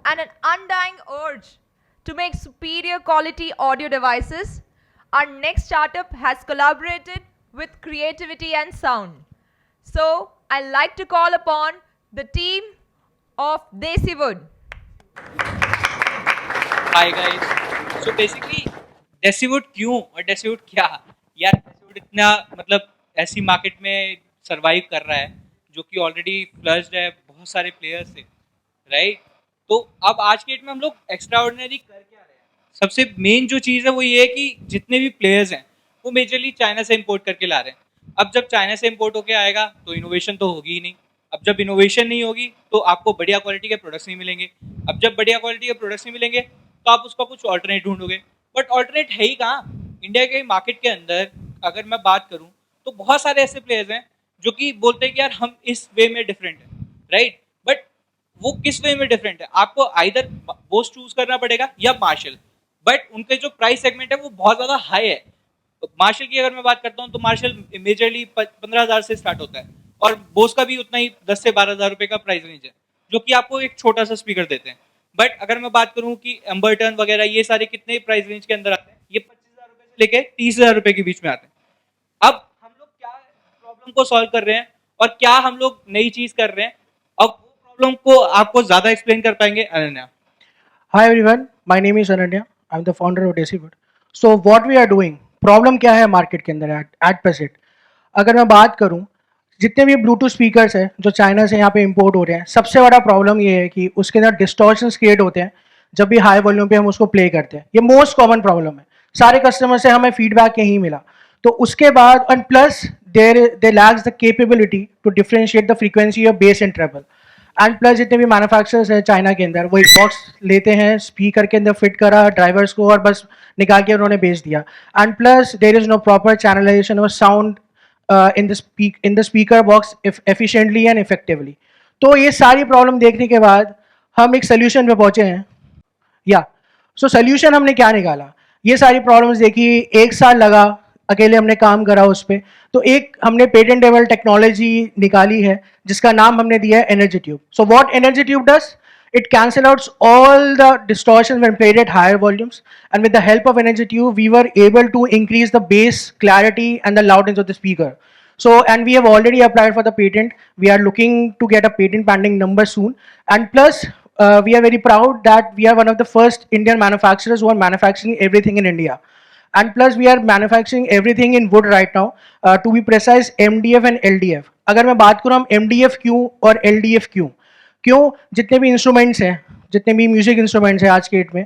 and an undying urge to make superior quality audio devices, our next startup has collaborated with creativity and sound. So, I'd like to call upon the team of Desi Wood. Hi guys. So basically Desiwood क्यों और डेसीवुड क्या? यार डेसीवुड इतना मतलब ऐसी market में survive कर रहा है जो कि ऑलरेडी फ्लज्ड है बहुत सारे प्लेयर्स से, राइट? तो अब आज के डेट में हम लोग एक्स्ट्रा ऑर्डिनरी कर क्या रहे हैं? सबसे मेन जो चीज़ है वो ये है कि जितने भी प्लेयर्स हैं वो मेजरली चाइना से इम्पोर्ट करके ला रहे हैं। अब जब चाइना से इम्पोर्ट होके आएगा तो इनोवेशन तो होगी ही नहीं। अब जब इनोवेशन नहीं होगी तो आपको बढ़िया क्वालिटी के प्रोडक्ट्स नहीं मिलेंगे। अब जब बढ़िया क्वालिटी के प्रोडक्ट्स नहीं मिलेंगे तो आप उसका कुछ ऑल्टरनेट ढूंढोगे, बट ऑल्टरनेट है ही कहाँ? इंडिया के मार्केट के अंदर अगर मैं बात करूँ तो बहुत सारे ऐसे प्लेयर्स हैं जो कि बोलते हैं कि यार हम इस वे में डिफरेंट है, राइट? बट वो किस वे में डिफरेंट है? आपको आइदर बोस चूज करना पड़ेगा या मार्शल, बट उनके जो प्राइस सेगमेंट है वो बहुत ज़्यादा हाई है। मार्शल की अगर मैं बात करता हूँ तो मार्शल मेजरली 15,000 से स्टार्ट होता है और बोस का भी उतना ही 10 से 12,000 रुपये का प्राइस रेंज है, जो कि आपको एक छोटा सा स्पीकर देते हैं। बट अगर मैं बात करूँ कि एम्बर्टन वगैरह ये सारे कितने प्राइस रेंज के अंदर आते हैं, ये 25,000 रुपये से लेके 30,000 रुपये के बीच में आते हैं। अब हम लोग क्या प्रॉब्लम को सॉल्व कर रहे हैं और क्या हम लोग नई चीज कर रहे हैं, अब वो प्रॉब्लम को आपको ज्यादा एक्सप्लेन कर पाएंगे Ananya. Hi everyone, my name is Ananya. I'm the founder of Decibel. So what we are doing, problem क्या है मार्केट के अंदर एट प्रेजेंट? अगर मैं बात करूं, जितने भी ब्लूटूथ स्पीकर्स हैं जो चाइना से यहाँ पे इंपोर्ट हो रहे हैं, सबसे बड़ा प्रॉब्लम ये है कि उसके अंदर डिस्टॉर्शंस क्रिएट होते हैं जब भी हाई वॉल्यूम पे हम उसको प्ले करते हैं। ये मोस्ट कॉमन प्रॉब्लम है, सारे कस्टमर से हमें फीडबैक यही मिला। तो उसके बाद and plus they lacks the capability to differentiate the frequency of bass and treble. And plus जितने भी मैन्युफैक्चरर्स हैं चाइना के अंदर, वो एक बॉक्स लेते हैं, स्पीकर के अंदर फिट करा ड्राइवर्स को और बस निकाल के उन्होंने बेच दिया। And plus there is no proper channelization of sound in the speaker box efficiently and effectively. तो ये सारी प्रॉब्लम देखने के बाद हम एक सोल्यूशन पे पहुंचे हैं। या सो सोल्यूशन हमने क्या निकाला, ये सारी प्रॉब्लम्स देखी, 1 साल लगा, अकेले हमने काम करा उस पर। तो एक हमने पेटेंटेबल टेक्नोलॉजी निकाली है जिसका नाम हमने दिया है energy tube. So what energy tube does, it cancel out all the distortions when played at higher volumes, and with the help of energy tube we were able to increase the bass clarity and the loudness of the speaker. So and we have already applied for the patent. We are looking to get a patent pending number soon, and plus we are very proud that we are one of the first Indian manufacturers who are manufacturing everything in India. And plus we are manufacturing everything in wood right now, to be precise MDF and LDF. अगर मैं बात करूँ हम MDF क्यों और LDF क्यों, क्यों जितने भी इंस्ट्रूमेंट्स हैं, जितने भी म्यूजिक इंस्ट्रूमेंट्स हैं आज के डेट में,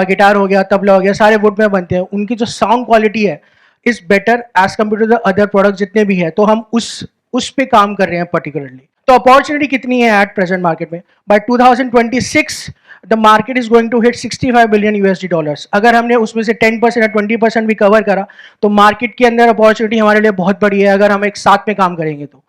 गिटार हो गया, तबला हो गया, सारे वुड में बनते हैं, उनकी जो साउंड क्वालिटी है is better as compare to the other product जितने भी है। तो हम उस पे काम कर रहे हैं पर्टिकुलरली। तो अपॉर्चुनिटी कितनी है एट प्रेजेंट मार्केट में? By 2026 the market is going to hit 65 billion USD dollars. अगर हमने उसमें से 10% या 20% भी कवर करा तो मार्केट के अंदर अपॉर्चुनिटी हमारे लिए बहुत बड़ी है अगर हम एक साथ में काम करेंगे तो।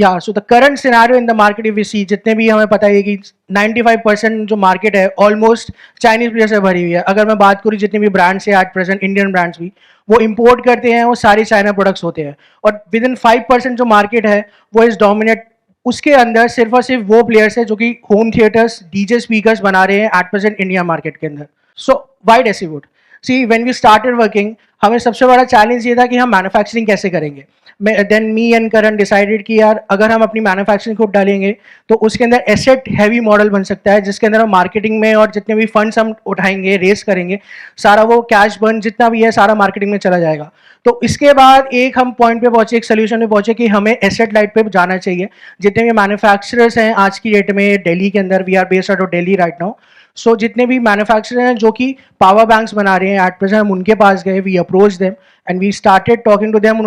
या so the current scenario in the market if we see, जितने भी हमें पता है कि 95% जो मार्केट है ऑलमोस्ट चाइनीज प्लेयर से भरी हुई है। अगर मैं बात करूँ जितने भी ब्रांड्स है एट प्रेजेंट, इंडियन ब्रांड्स भी वो इंपोर्ट करते हैं, वो सारे चाइना प्रोडक्ट्स होते हैं। और विद इन 5% जो मार्केट है वो इज डोमिनेट, उसके अंदर सिर्फ और सिर्फ वो प्लेयर्स है जो कि होम थिएटर्स, डीजे स्पीकर्स बना रहे हैं एट प्रेजेंट इंडिया मार्केट के अंदर। So why Desiwood? See when we started working, हमें सबसे बड़ा चैलेंज ये था कि हम मैन्युफैक्चरिंग कैसे करेंगे। Than me and Karan decided कि यार अगर हम अपनी मैन्युफैक्चरिंग खुद डालेंगे तो उसके अंदर एसेट हैवी मॉडल बन सकता है, जिसके अंदर हम मार्केटिंग में और जितने भी फंड्स हम उठाएंगे, रेस करेंगे, सारा वो कैश बर्न जितना भी है सारा मार्केटिंग में चला जाएगा। तो इसके बाद एक हम पॉइंट पे पहुंचे, एक सोल्यूशन पे पहुंचे कि हमें एसेट लाइट पे जाना चाहिए। जितने भी मैन्युफैक्चरर्स हैं आज की डेट में दिल्ली के अंदर, we are based out of Delhi right now. So जितने भी मैन्युफैक्चरर हैं जो कि पावर बैंक्स बना रहे हैं एट प्रेजेंट, हम उनके पास गए, we approach them and we started talking to them.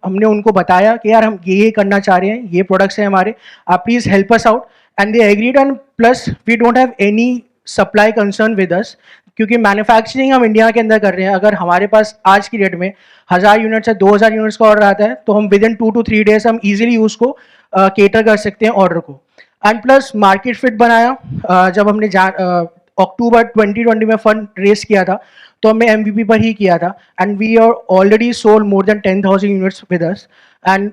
हमने उनको बताया कि यार हम ये करना चाह रहे हैं, ये प्रोडक्ट्स हैं हमारे, आप please help us out. And they agreed, and plus we don't have any supply concern with us, क्योंकि मैन्युफैक्चरिंग हम इंडिया के अंदर कर रहे हैं। अगर हमारे पास आज की डेट में 1000 यूनिट्स या 2000 यूनिट्स का ऑर्डर आता है तो हम विद इन 2 to 3 डेज हम इजीली उसको केटर कर सकते हैं ऑर्डर को। एंड प्लस मार्केट फिट बनाया। जब हमने अक्टूबर 2020 में फंड रेस किया था तो हमने MVP पर ही किया था, and we are already sold more than 10,000 units with us. And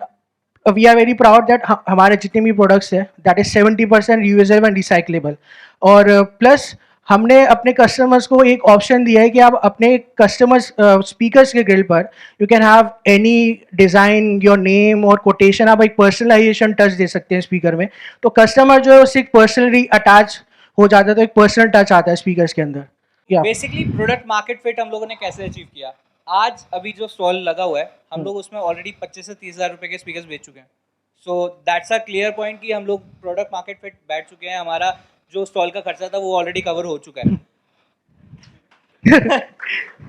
we are very proud that हमारे जितने भी प्रोडक्ट्स हैं that is 70% reusable and recyclable. और प्लस हमने अपने कस्टमर्स को एक ऑप्शन दिया है कि आप अपने कस्टमर्स स्पीकर्स के ग्रिल पर you can have any design, your name और कोटेशन, आप एक पर्सनलाइजेशन टच दे सकते हैं स्पीकर में। तो कस्टमर जो है उससे पर्सनली अटैच हो जाता है, तो एक पर्सनल टच आता है स्पीकर्स के अंदर। या बेसिकली प्रोडक्ट मार्केट फिट हम लोगों ने कैसे अचीव किया? आज अभी जो स्टॉल लगा हुआ है हम लोग उसमें ऑलरेडी 25 से 30 हज़ार रुपए के स्पीकर्स बेच चुके हैं। So that's a clear point कि हम लोग प्रोडक्ट मार्केट फिट बैठ चुके हैं। हमारा जो स्टॉल का खर्चा था वो ऑलरेडी कवर हो चुका है।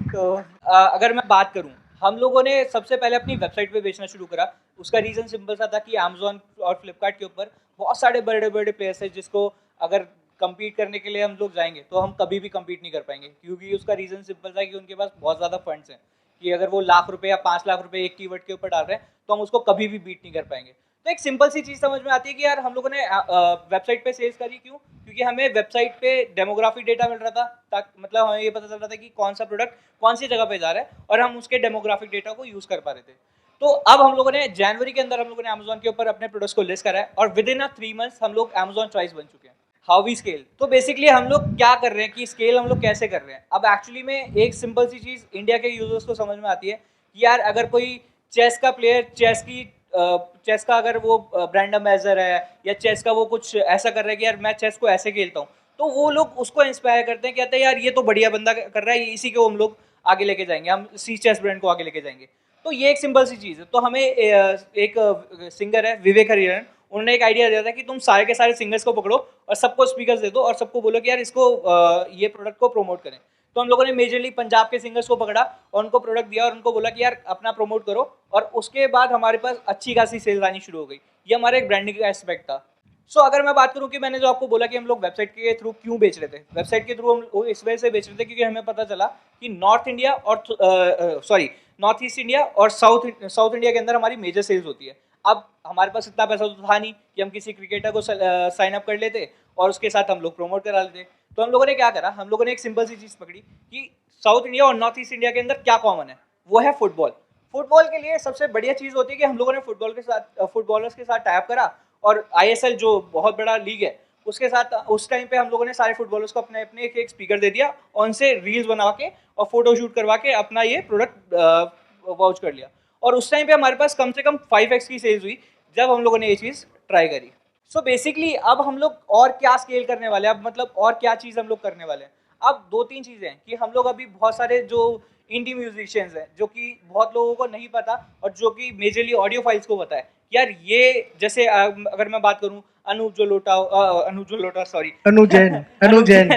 तो अगर मैं बात करूं, हम लोगों ने सबसे पहले अपनी वेबसाइट पे बेचना शुरू करा। उसका रीज़न सिंपल सा था कि अमेज़न और फ्लिपकार्ट के ऊपर बहुत सारे बड़े बड़े प्लेयर्स हैं जिसको अगर कम्पीट करने के लिए हम लोग जाएंगे तो हम कभी भी कम्पीट नहीं कर पाएंगे, क्योंकि उसका रीज़न सिंपल था कि उनके पास बहुत ज़्यादा फंड्स हैं कि अगर वो लाख रुपए या 5 लाख रुपए एक कीवर्ड के ऊपर डाल रहे हैं तो हम उसको कभी भी बीट नहीं कर पाएंगे। तो एक सिंपल सी चीज़ समझ में आती है कि यार हम लोगों ने वेबसाइट पे सेल्स करी क्यों? क्योंकि हमें वेबसाइट पे डेमोग्राफिक डेटा मिल रहा था, ताकि मतलब हमें ये पता चल रहा था कि कौन सा प्रोडक्ट कौन सी जगह पे जा रहा है और हम उसके डेमोग्राफिक डेटा को यूज़ कर पा रहे थे। तो अब हम लोगों ने जनवरी के अंदर हम लोगों ने अमेजोन के ऊपर अपने प्रोडक्ट्स को लिस्ट करा है और विद इन अ 3 मंथ्स हम लोग अमेजोन चॉइस बन चुके हैं। हाउ वी स्केल, तो बेसिकली हम लोग क्या कर रहे हैं कि स्केल हम लोग कैसे कर रहे हैं। अब एक्चुअली में एक सिंपल सी चीज़ इंडिया के यूजर्स को समझ में आती है कि यार अगर कोई चेस का प्लेयर चेस का अगर वो ब्रांड एम्बेसडर है या चेस का वो कुछ ऐसा कर रहा है कि यार मैं चेस को ऐसे खेलता हूँ, तो वो लोग उसको इंस्पायर करते हैं, कहते हैं यार ये तो बढ़िया बंदा कर रहा है, इसी को हम लोग आगे लेके जाएंगे, हम सी चेस ब्रांड को आगे लेके जाएंगे। तो ये एक सिंपल सी चीज़ है। तो हमें एक सिंगर है विवेक हरिहरन, उन्होंने एक आइडिया दिया था कि तुम सारे के सारे सिंगर्स को पकड़ो और सबको स्पीकर्स दे दो और सबको बोलो कि यार इसको ये प्रोडक्ट को प्रमोट करें। तो हम लोगों ने मेजरली पंजाब के सिंगर्स को पकड़ा और उनको प्रोडक्ट दिया और उनको बोला कि यार अपना प्रमोट करो, और उसके बाद हमारे पास अच्छी खासी सेल्स आनी शुरू हो गई। ये हमारा एक ब्रांडिंग का एस्पेक्ट था। सो अगर मैं बात करूं कि मैंने जो आपको बोला कि हम लोग वेबसाइट के थ्रू क्यों बेच रहे थे, वेबसाइट के थ्रू हम इस वजह से बेच रहे थे क्योंकि हमें पता चला कि नॉर्थ ईस्ट इंडिया और साउथ इंडिया के अंदर हमारी मेजर सेल्स होती है। अब हमारे पास इतना पैसा तो था नहीं कि हम किसी क्रिकेटर को साइन अप कर लेते और उसके साथ हम लोग प्रमोट करा लेते। तो हम लोगों ने क्या करा, हम लोगों ने एक सिंपल सी चीज़ पकड़ी कि साउथ इंडिया और नॉर्थ ईस्ट इंडिया के अंदर क्या कॉमन है, वो है फुटबॉल। फुटबॉल के लिए सबसे बढ़िया चीज़ होती है कि हम लोगों ने फुटबॉलर्स के साथ टाइप करा और आईएसएल जो बहुत बड़ा लीग है उसके साथ उस टाइम पे हम लोगों ने सारे फुटबॉलर्स को अपने अपने एक स्पीकर दे दिया और उनसे रील्स बना के और फोटो शूट करवा के अपना ये प्रोडक्ट वाउच कर लिया। और उस टाइम पे हमारे पास कम से कम 5x की सेल्स हुई जब हम लोगों ने ये चीज़ ट्राई करी। सो बेसिकली अब हम लोग और क्या स्केल करने वाले हैं, अब मतलब और क्या चीज़ हम लोग करने वाले हैं। अब 2-3 चीज़ें हैं कि हम लोग अभी बहुत सारे जो इंडी म्यूजिशियंस हैं जो कि बहुत लोगों को नहीं पता और जो कि मेजरली ऑडियो फाइल्स को पता है, यार ये जैसे अगर मैं बात करूं अनुज लोटा सॉरी अनुजैन अनुजैन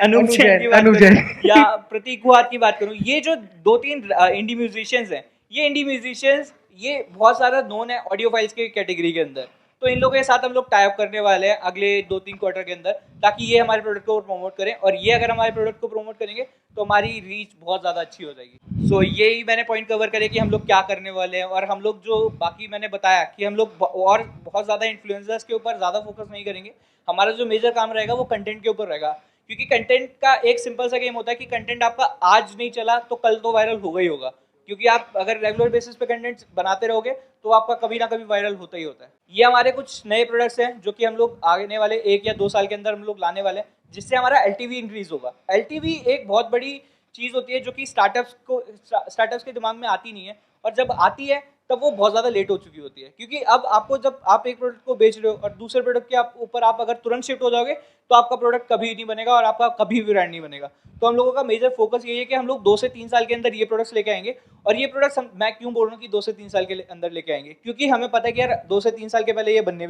अनूप जैन की बात अनुज करूं जैन। या प्रतीक गुहार की बात करूं, ये जो 2-3 इंडी म्यूजिशियंस हैं, ये इंडी म्यूजिशियंस ये बहुत सारा नोन है ऑडियो फाइल्स के कैटेगरी के अंदर। तो इन लोगों के साथ हम लोग टाई अप करने वाले हैं अगले 2-3 क्वार्टर के अंदर, ताकि ये हमारे प्रोडक्ट को प्रमोट करें और ये अगर हमारे प्रोडक्ट को प्रमोट करेंगे तो हमारी रीच बहुत ज़्यादा अच्छी हो जाएगी। सो यही मैंने पॉइंट कवर करे कि हम लोग क्या करने वाले हैं। और हम लोग जो बाकी मैंने बताया कि हम लोग और बहुत ज़्यादा इन्फ्लुएंसर्स के ऊपर ज़्यादा फोकस नहीं करेंगे। हमारा जो मेजर काम रहेगा वो कंटेंट के ऊपर रहेगा, क्योंकि कंटेंट का एक सिंपल सा गेम होता है कि कंटेंट आपका आज नहीं चला तो कल तो वायरल होगा ही होगा, क्योंकि आप अगर रेगुलर बेसिस पे कंटेंट बनाते रहोगे तो आपका कभी ना कभी वायरल होता ही होता है। ये हमारे कुछ नए प्रोडक्ट्स हैं जो कि हम लोग आने वाले 1 या 2 साल के अंदर हम लोग लाने वाले हैं, जिससे हमारा एलटीवी इंक्रीज होगा। एलटीवी एक बहुत बड़ी चीज़ होती है जो कि स्टार्टअप्स के दिमाग में आती नहीं है, और जब आती है तब वो बहुत ज़्यादा लेट हो चुकी होती है। क्योंकि अब आपको जब आप एक प्रोडक्ट को बेच रहे हो और दूसरे प्रोडक्ट के ऊपर आप अगर तुरंत शिफ्ट हो जाओगे तो आपका प्रोडक्ट कभी नहीं बनेगा और आपका कभी भी ब्रांड नहीं बनेगा। तो हम लोगों का मेजर फोकस यही है कि हम लोग 2 से 3 साल के अंदर ये प्रोडक्ट्स लेके आएंगे। और ये प्रोडक्ट्स मैं क्यों बोल रहा हूँ कि 2 से 3 साल के अंदर लेके आएंगे, क्योंकि हमें पता है कि यार 2 से 3 साल के पहले ये बनने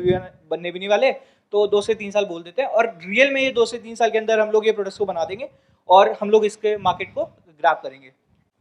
भी नहीं वाले, तो 2 से 3 साल बोल देते हैं और रियल में ये 2 से 3 साल के अंदर हम लोग ये प्रोडक्ट्स को बना देंगे और हम लोग इसके मार्केट को ग्रैब करेंगे।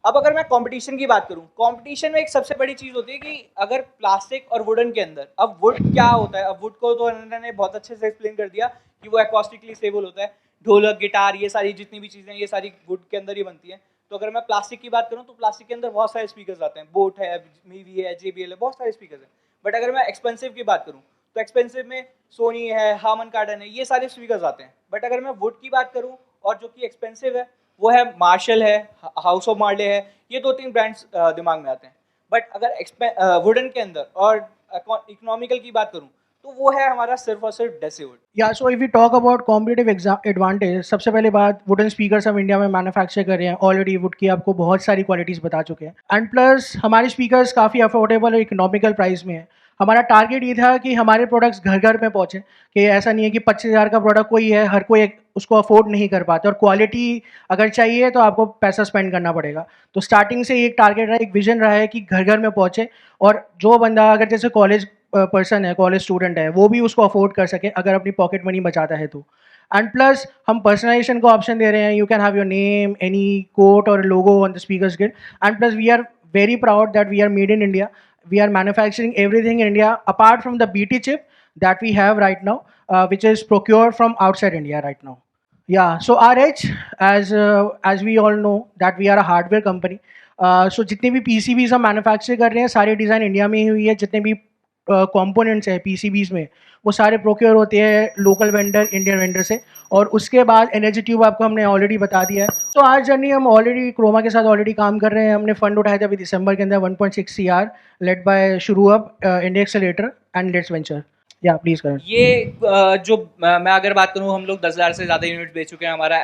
अब अगर मैं कंपटीशन की बात करूं, कंपटीशन में एक सबसे बड़ी चीज़ होती है कि अगर प्लास्टिक और वुडन के अंदर, अब वुड क्या होता है, अब वुड को तो इन्होंने बहुत अच्छे से एक्सप्लेन कर दिया कि वो एक्वास्टिकली स्टेबल होता है। ढोलक, गिटार, ये सारी जितनी भी चीज़ें ये सारी वुड के अंदर ही बनती हैं। तो अगर मैं प्लास्टिक की बात करूँ तो प्लास्टिक के अंदर बहुत सारे स्पीकर्स आते हैं, बोट है, मीवी है, JBL है, बहुत सारे स्पीकर्स हैं। बट अगर मैं एक्सपेंसिव की बात करूँ तो एक्सपेंसिव में सोनी है, हार्मन कार्डन है, ये सारे स्पीकर्स आते हैं। बट अगर मैं वुड की बात करूँ और जो कि एक्सपेंसिव है वो है मार्शल है, हाउस ऑफ मार्ले है, ये 2-3 ब्रांड्स दिमाग में आते हैं। बट अगर वुडन के अंदर और इकोनॉमिकल की बात करूँ तो वो है हमारा सिर्फ और सिर्फ डेसीवुड। या so if we talk about competitive advantage, सबसे पहले बात, वुडन स्पीकर्स हम इंडिया में मैन्युफैक्चर कर रहे हैं ऑलरेडी। वुड की आपको बहुत सारी क्वालिटीज़ बता चुके हैं, एंड प्लस हमारे स्पीकर्स काफ़ी अफोर्डेबल और इकोनॉमिकल प्राइस में है। हमारा टारगेट ये था कि हमारे प्रोडक्ट्स घर घर में पहुँचे, कि ऐसा नहीं है कि 25,000 का प्रोडक्ट कोई है, हर कोई उसको अफोर्ड नहीं कर पाते, और क्वालिटी अगर चाहिए तो आपको पैसा स्पेंड करना पड़ेगा। तो स्टार्टिंग से एक टारगेट रहा, एक विजन रहा है कि घर घर में पहुँचे, और जो बंदा अगर जैसे कॉलेज पर्सन है, कॉलेज स्टूडेंट है, वो भी उसको अफोर्ड कर सके अगर अपनी पॉकेट मनी बचाता है तो। एंड प्लस हम पर्सनलाइजेशन को ऑप्शन दे रहे हैं, you can have your name, any quote और logo on the speakers kit. And plus we are very proud that we are made in India. We are manufacturing everything in India apart from the BT chip that we have right now, which is procured from outside India right now. Yeah, so our edge, as we all know that we are a hardware company. So जितने भी PCBs हम manufacture कर रहे हैं, सारे design India में ही हुई है। जितने भी कंपोनेंट्स हैं PCBs में, वो सारे प्रोक्योर होते हैं लोकल वेंडर, इंडियन वेंडर से। और उसके बाद एनर्जी ट्यूब आपको हमने ऑलरेडी बता दिया है। तो आज जर्नी हम ऑलरेडी क्रोमा के साथ ऑलरेडी काम कर रहे हैं। हमने फंड उठाया था अभी दिसंबर के अंदर 1.6 CR, लेड बाय शुरू up, India accelerator and let's venture. या प्लीज करें। ये जो मैं अगर बात करूँ, हम लोग 10,000 से ज़्यादा यूनिट बेच चुके हैं। हमारा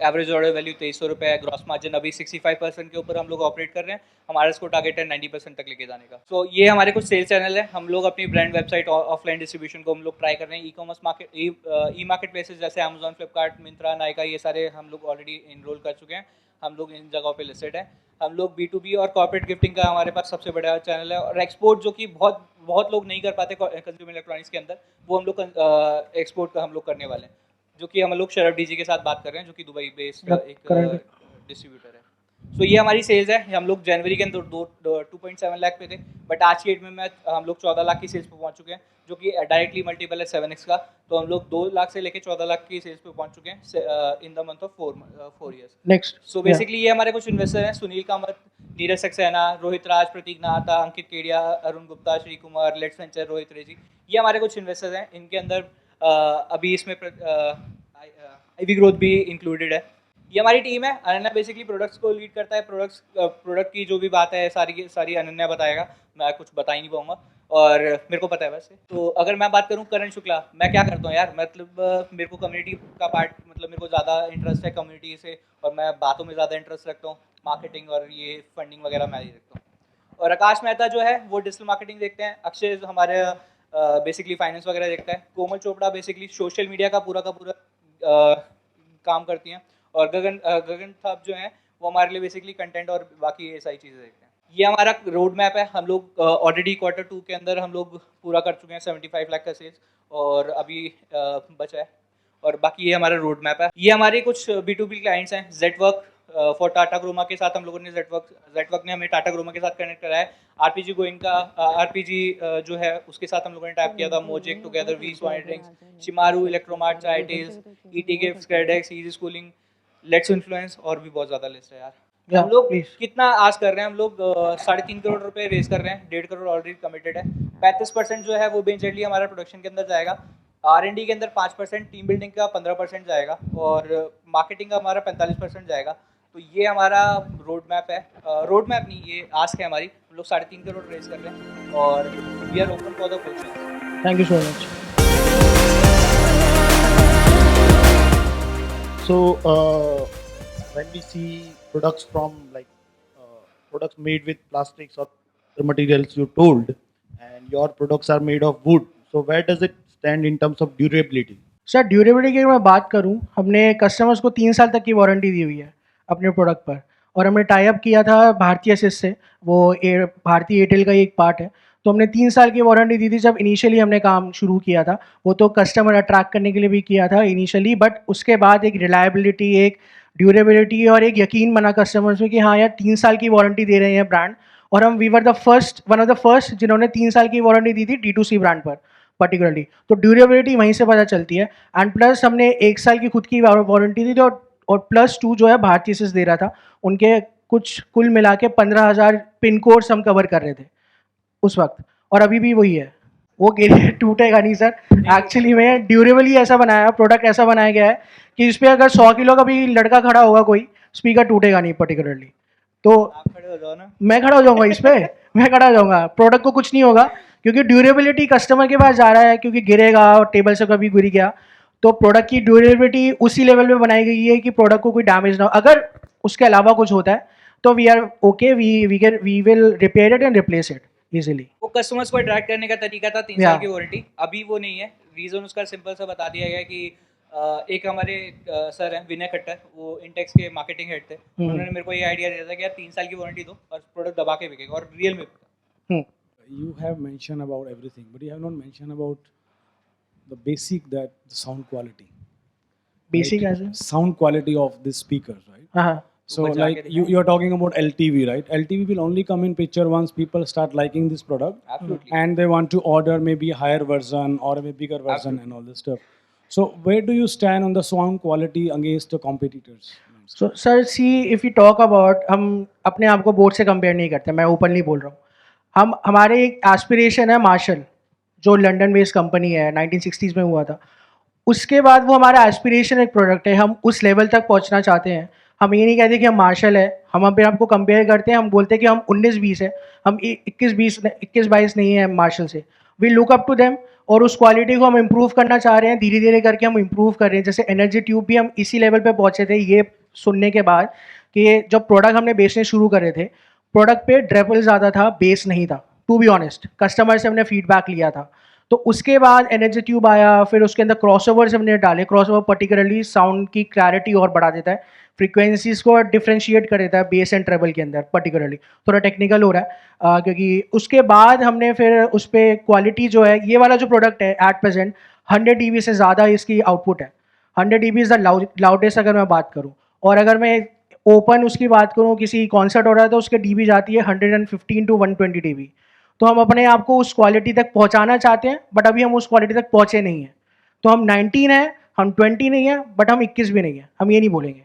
एवरेज ऑर्डर वैल्यू 2300 रुपये है। ग्रॉस मार्जिन अभी 65% के ऊपर हम लोग ऑपरेट कर रहे हैं। हमारा इसको टारगेट है 90% तक लेके जाने का। तो ये हमारे कुछ सेल्स चैनल है। हम लोग अपनी ब्रांड वेबसाइट और ऑफलाइन डिस्ट्रीब्यूशन को हम लोग ट्राई कर रहे हैं। ई कॉमर्स मार्केट, ई मार्केट प्लेसेस जैसे अमेजॉन, फ्लिपकार्ट, मिंत्रा, नायका, ये सारे हम लोग ऑलरेडी इनरोल कर चुके हैं। हम लोग इन जगहों पे लिस्टेड है। हम लोग B2B और कॉर्पोरेट गिफ्टिंग का हमारे पास सबसे बड़ा चैनल है। और एक्सपोर्ट जो कि बहुत लोग नहीं कर पाते कंज्यूमर इलेक्ट्रॉनिक्स के अंदर, वो हम लोग एक्सपोर्ट का हम लोग करने वाले हैं, जो कि हम लोग शरफ डीजी के साथ बात कर रहे हैं, जो कि दुबई बेस्ड एक डिस्ट्रीब्यूटर है। सो ये हमारी सेल्स है। हम लोग जनवरी के अंदर 2.7 लाख पे थे, बट आज की डेट में हम लोग 14 लाख की सेल्स पे पहुंच चुके हैं, जो कि डायरेक्टली मल्टीपल है 7x का। तो हम लोग 2 लाख से लेके 14 लाख की सेल्स पे पहुंच चुके हैं in the month of 4 years. Next. So basically ये हमारे कुछ इन्वेस्टर हैं: सुनील कामत, नीरज सक्सेना, रोहित राज, प्रतीक नाहता, अंकित केडिया, अरुण गुप्ता, श्री कुमार, लेट्स वेंचर, रोहित रेजी। ये हमारे कुछ इन्वेस्टर्स हैं। इनके अंदर अभी इसमें आईवी ग्रोथ भी इंक्लूडेड है। ये हमारी टीम है। अनन्या बेसिकली प्रोडक्ट्स को लीड करता है। प्रोडक्ट की जो भी बात है सारी अनन्या बताएगा, मैं कुछ बता ही नहीं पाऊंगा, और मेरे को पता है वैसे। तो अगर मैं बात करूं करण शुक्ला, मैं क्या करता हूं यार, मतलब मेरे को कम्युनिटी का पार्ट, मतलब मेरे को ज़्यादा इंटरेस्ट है कम्युनिटी से, और मैं बातों में ज़्यादा इंटरेस्ट रखता हूँ। मार्केटिंग और ये फंडिंग वगैरह मैं ही रखता हूँ। और आकाश मेहता जो है वो डिजिटल मार्केटिंग देखते हैं। अक्षय हमारे बेसिकली फाइनेंस वगैरह देखता है। कोमल चोपड़ा बेसिकली सोशल मीडिया का पूरा काम करती हैं। और गगन थाप जो है वो हमारे लिए बेसिकली कंटेंट और बाकी ये सारी चीज़ें देखते हैं। ये हमारा रोड मैप है। हम लोग ऑलरेडी Q2 के अंदर हम लोग पूरा कर चुके हैं 75 लाख का सेल्स, और अभी बचा है। और बाकी ये हमारा रोड मैप है। ये हमारे कुछ B2B क्लाइंट्स हैं। जेटवर्क फॉर टाटा क्रोमा के साथ हम लोगों ने जेटवर्क ने हमें टाटा क्रोमा के साथ कनेक्ट कराया है। RPG गोइंग का RPG जो है उसके साथ हम लोगों ने टैप किया था। Mosaic together, we swine drinks, Shemaroo, Electromart, chai tails, ET gifts, Credex, easy schooling, let's influence, और भी बहुत ज़्यादा लिस्ट है यार। हम लोग कितना आज कर रहे हैं, हम लोग 3.5 करोड़ रुपए रेज कर रहे हैं। 1.5 करोड़ ऑलरेडी कमिटेड है। 35% जो है वो बेंचली हमारा प्रोडक्शन के अंदर जाएगा। R&D के अंदर 5%, टीम बिल्डिंग का 15% जाएगा, और मार्केटिंग का हमारा 45% जाएगा। तो ये हमारा रोड मैप है। रोड मैप नहीं, ये आस्क है हमारी। हम लोग 3.5 करोड़ रेज कर रहे हैं, और we are open for the question. Thank you so much. So when we see products from products made with plastics or the materials you told, and your products are made of wood, so where does it stand in terms of durability? Sir durability की अगर मैं बात करूं, हमने customers को 3 साल तक की वारंटी दी हुई है अपने प्रोडक्ट पर, और हमने टाई अप किया था भारतीय सिस से, वो भारतीय एयरटेल का ही एक पार्ट है। तो हमने 3 साल की वारंटी दी थी जब इनिशियली हमने काम शुरू किया था। वो तो कस्टमर अट्रैक्ट करने के लिए भी किया था इनिशियली, बट उसके बाद एक रिलायबिलिटी, एक ड्यूरेबिलिटी और एक यकीन बना कस्टमर्स में कि हाँ यार 3 साल की वारंटी दे रहे हैं ब्रांड। और हम we were the first, one of the first जिन्होंने 3 साल की वारंटी दी थी D2C ब्रांड पर पर्टिकुलरली। तो ड्यूरेबिलिटी वहीं से पता चलती है। एंड प्लस हमने 1 साल की खुद की वारंटी दी थी, और +2 जो है भारतीय सिस दे रहा था। उनके कुछ कुल मिला के 15,000 पिन कोड्स हम कवर कर रहे थे उस वक्त, और अभी भी वही है। वो टूटेगा नहीं सर। एक्चुअली में ड्यूरेबल ही ऐसा बनाया, प्रोडक्ट ऐसा बनाया गया है कि इस पर अगर 100 किलो का भी लड़का खड़ा होगा कोई, स्पीकर टूटेगा नहीं पर्टिकुलरली। तो आप खड़े हो जाओ ना। मैं खड़ा हो जाऊंगा इस पे, मैं खड़ा हो जाऊंगा, प्रोडक्ट को कुछ नहीं होगा, क्योंकि ड्यूरेबिलिटी कस्टमर के पास जा रहा है, क्योंकि गिरेगा और टेबल से कभी गिर गया, तो प्रोडक्ट की ड्यूरेबिलिटी उसी लेवल पे बनाई गई है कि प्रोडक्ट को कोई डैमेज ना हो। अगर उसके अलावा कुछ होता है तो we are okay, we will repair it and replace it easily. वो कस्टमर्स को अट्रैक्ट करने का तरीका था 3 Yeah. साल की वारंटी, अभी वो नहीं है। रीज़न उसका सिंपल सा बता दिया गया कि एक हमारे सर हैं विनय खट्टर, वो इंटेक्स के मार्केटिंग हेड थे। उन्होंने मेरे को ये आइडिया दिया था कि यार 3 साल की वारंटी दो और प्रोडक्ट दबा के बिकेगा, और रियल में बिका। You have mentioned about everything, but you have not mentioned about the basic, that the sound quality. Basic right? ऐसे Sound quality of this speakers, right? हाँ So बजा like के you are talking about LTV, right? LTV will only come in picture once people start liking this product Absolutely. and they want to order maybe a higher version or a bigger version and all this stuff. So where do you stand on the sound quality against the competitors? So sir see, if you talk about, हम अपने आप को board से compare नहीं करते, मैं openly बोल रहा हूँ। हम हमारे एक एस्पिरेशन है मार्शल, जो लंदन बेस्ड कंपनी है, 1960s में हुआ था। उसके बाद वो हमारा एस्पिरेशन एक प्रोडक्ट है, हम उस लेवल तक पहुंचना चाहते हैं। हम ये नहीं कहते कि हम मार्शल है, हम अपने आप को कंपेयर करते हैं, हम बोलते हैं कि हम 19-20 है, हम 21-22 नहीं है मार्शल से। We look up to them, और उस क्वालिटी को हम इम्प्रूव करना चाह रहे हैं, धीरे धीरे करके हम इम्प्रूव कर रहे हैं। जैसे एनर्जी ट्यूब भी हम इसी लेवल पे पहुंचे थे ये सुनने के बाद कि जब प्रोडक्ट हमने बेचने शुरू करे थे, प्रोडक्ट पे ड्रेबल ज़्यादा था, बेस नहीं था। टू बी ऑनेस्ट, कस्टमर से हमने फीडबैक लिया था। तो उसके बाद एनर्जी ट्यूब आया, फिर उसके अंदर क्रॉसओवर्स हमने डाले। क्रॉसओवर पर्टिकुलरली साउंड की क्लैरिटी और बढ़ा देता है, फ्रीक्वेंसीज को डिफ्रेंशिएट कर देता है बेस एंड ट्रेबल के अंदर। पर्टिकुलरली थोड़ा टेक्निकल हो रहा है, क्योंकि उसके बाद हमने फिर उस पर क्वालिटी जो है, ये वाला जो प्रोडक्ट है एट प्रेजेंट 100 dB से ज़्यादा इसकी आउटपुट है। 100 dB इज़ द लाउडेस्ट अगर मैं बात करूँ। और अगर मैं ओपन उसकी बात करूँ, किसी कॉन्सर्ट हो रहा है तो उसके डीबी जाती है 115 to 120 dB। तो हम अपने आप को उस क्वालिटी तक पहुंचाना चाहते हैं, बट अभी हम उस क्वालिटी तक पहुंचे नहीं हैं। तो हम 19 हैं, हम 20 नहीं है, बट हम 21 भी नहीं है, हम ये नहीं बोलेंगे।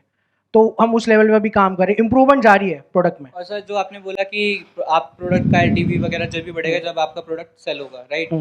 तो हम उस लेवल पे भी काम करें, इंप्रूवमेंट जारी है प्रोडक्ट में। और सर जो आपने बोला कि आप प्रोडक्ट का एलटीवी वगैरह जब भी बढ़ेगा जब आपका प्रोडक्ट सेल होगा, राइट?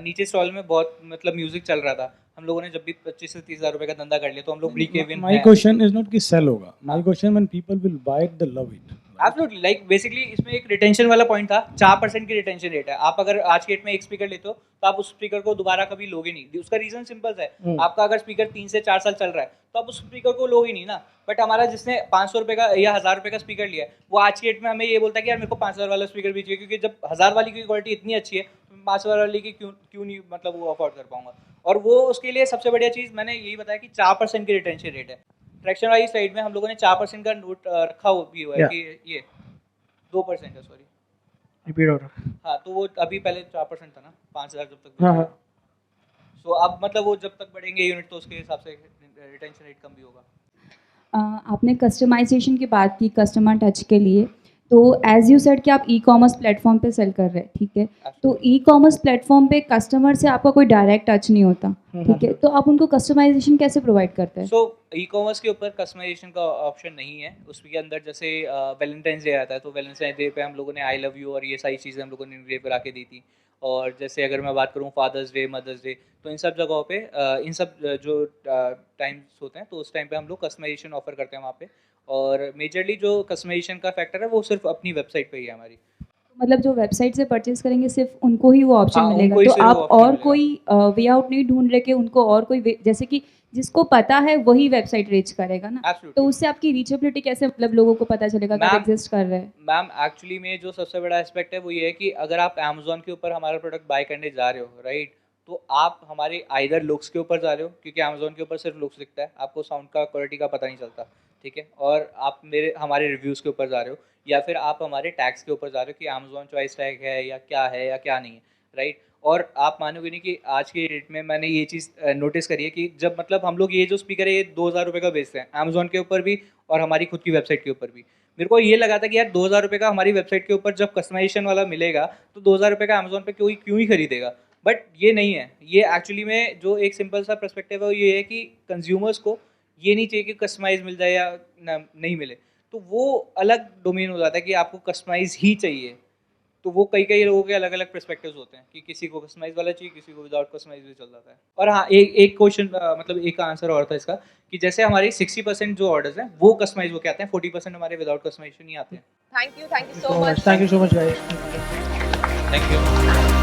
नीचे स्टॉल में बहुत मतलब म्यूजिक चल रहा था, हम लोगों ने जब भी 25 से 30 हज़ार रुपए का धंधा कर लिया तो हम लोग break even. My question is not कि sell होगा, my question when people will buy it they love it. Absolutely, like basically इसमें एक रिटेंशन वाला पॉइंट था। 4% की रिटेंशन रेट है। आप अगर आज के डेट में एक स्पीकर लेते हो तो आप उस स्पीकर को दोबारा कभी लोगे नहीं। उसका रीजन सिंपल है, आपका अगर स्पीकर 3 से 4 साल चल रहा है तो आप उस स्पीकर को लोगे नहीं ना। बट हमारा जिसने 500 रुपये का या 1000 रुपये का स्पीकर लिया है वो आज की डेट में हमें ये बोलता है कि यार मेरे को 5000 वाला स्पीकर भी चाहिए, क्योंकि जब 1000 वाली की क्वालिटी इतनी अच्छी है तो 5000 वाली की क्यों नहीं मतलब वो अफोर्ड कर पाऊंगा। और वो उसके लिए सबसे बढ़िया चीज़ मैंने यही बताया कि 4% की रिटेंशन रेट है। ट्रैक्शन वाली साइड में हम लोगों ने 4% का नोट रखा भी हुआ है कि ये 2% है, सॉरी रिपीट हो रहा। हाँ, तो वो अभी पहले 4% था ना, 5000 जब तक। हाँ हाँ। सो अब मतलब वो जब तक बढ़ेंगे यूनिट तो उसके हिसाब से रिटेंशन रेट कम भी होगा। आपने कस्टमाइजेशन की बात की कस्टमर टच के लिए, तो एज यू सेड कि आप ई कॉमर्स प्लेटफॉर्म पे सेल कर रहे हैं, ठीक है? तो ई कॉमर्स प्लेटफॉर्म पे कस्टमर से आपका कोई डायरेक्ट टच नहीं होता, ठीक है? तो आप उनको कस्टमाइजेशन कैसे प्रोवाइड करते हैं? सो ई कॉमर्स के ऊपर कस्टमाइजेशन का ऑप्शन नहीं है। उसके अंदर जैसे वैलेंटाइंस डे आता है तो वैलेंटाइंस डे पे हम लोगों ने आई लव यू और ये सारी चीज़ें हम लोगों ने इनग्रेव करा के दी थी। और जैसे अगर मैं बात करूँ फादर्स डे, मदर्स डे, तो इन सब जगहों पे इन सब जो टाइम्स होते हैं तो उस टाइम पे हम लोग कस्टमाइजेशन ऑफर करते हैं वहाँ पे। और मेजरली जो कस्टमाइजेशन का फैक्टर है वो सिर्फ अपनी वेबसाइट पे ही है हमारी। मतलब जो वेबसाइट से परचेज करेंगे सिर्फ उनको ही वो ऑप्शन हाँ, मिलेगा, उनको ही तो सिर्फ आप वो option और मिलेगा। कोई वे आउट नहीं ढूंढ रहे कि उनको और कोई जैसे कि जिसको पता है वही वेबसाइट रीच करेगा ना, Absolutely. तो उससे आपकी रीचेबिलिटी कैसे, मतलब लोगों को पता चलेगा कि आप मैम, एग्जिस्ट कर रहे हैं? मैम एक्चुअली में जो सबसे बड़ा एस्पेक्ट है वो ये है कि अगर आप अमेजोन के ऊपर हमारा प्रोडक्ट बाय करने जा रहे हो, राइट, तो आप हमारे आइदर लुक्स के ऊपर जा रहे हो, क्योंकि अमेजोन के ऊपर सिर्फ लुक्स दिखता है, आपको साउंड का क्वालिटी का पता नहीं चलता, ठीक है? और आप हमारे रिव्यूज़ के ऊपर जा रहे हो, या फिर आप हमारे टैग्स के ऊपर जा रहे हो कि अमेजोन चॉइस टैग है या क्या नहीं है, राइट? और आप मानोगे नहीं कि आज के डेट में मैंने ये चीज़ नोटिस करी है कि जब मतलब हम लोग ये जो स्पीकर है ये 2000 रुपये का बेचते हैं अमेजोन के ऊपर भी और हमारी खुद की वेबसाइट के ऊपर भी। मेरे को ये लगा था कि यार 2000 रुपये का हमारी वेबसाइट के ऊपर जब कस्टमाइजेशन वाला मिलेगा तो 2000 रुपये का अमेजोन पे कोई क्यों ही खरीदेगा। बट ये नहीं है। ये एक्चुअली में जो एक सिंपल सा पर्सपेक्टिव है वो ये है कि कंज्यूमर्स को ये नहीं चाहिए कि कस्टमाइज मिल जाए या नहीं मिले, तो वो अलग डोमेन हो जाता है कि आपको कस्टमाइज ही चाहिए। तो वो कई लोगों के अलग अलग पर्सपेक्टिव्स होते हैं कि किसी को कस्टमाइज वाला चाहिए, किसी को विदाउट कस्टमाइज भी चल जाता है। और हाँ, एक क्वेश्चन मतलब एक आंसर और था इसका कि जैसे हमारे 60% जो ऑर्डर्स हैं वो कस्टमाइज होके आते हैं, 40% हमारे विदाउट कस्टमाइजेशन ही आते हैं। Thank you so so much. much. Thank you so much, guys. Thank you.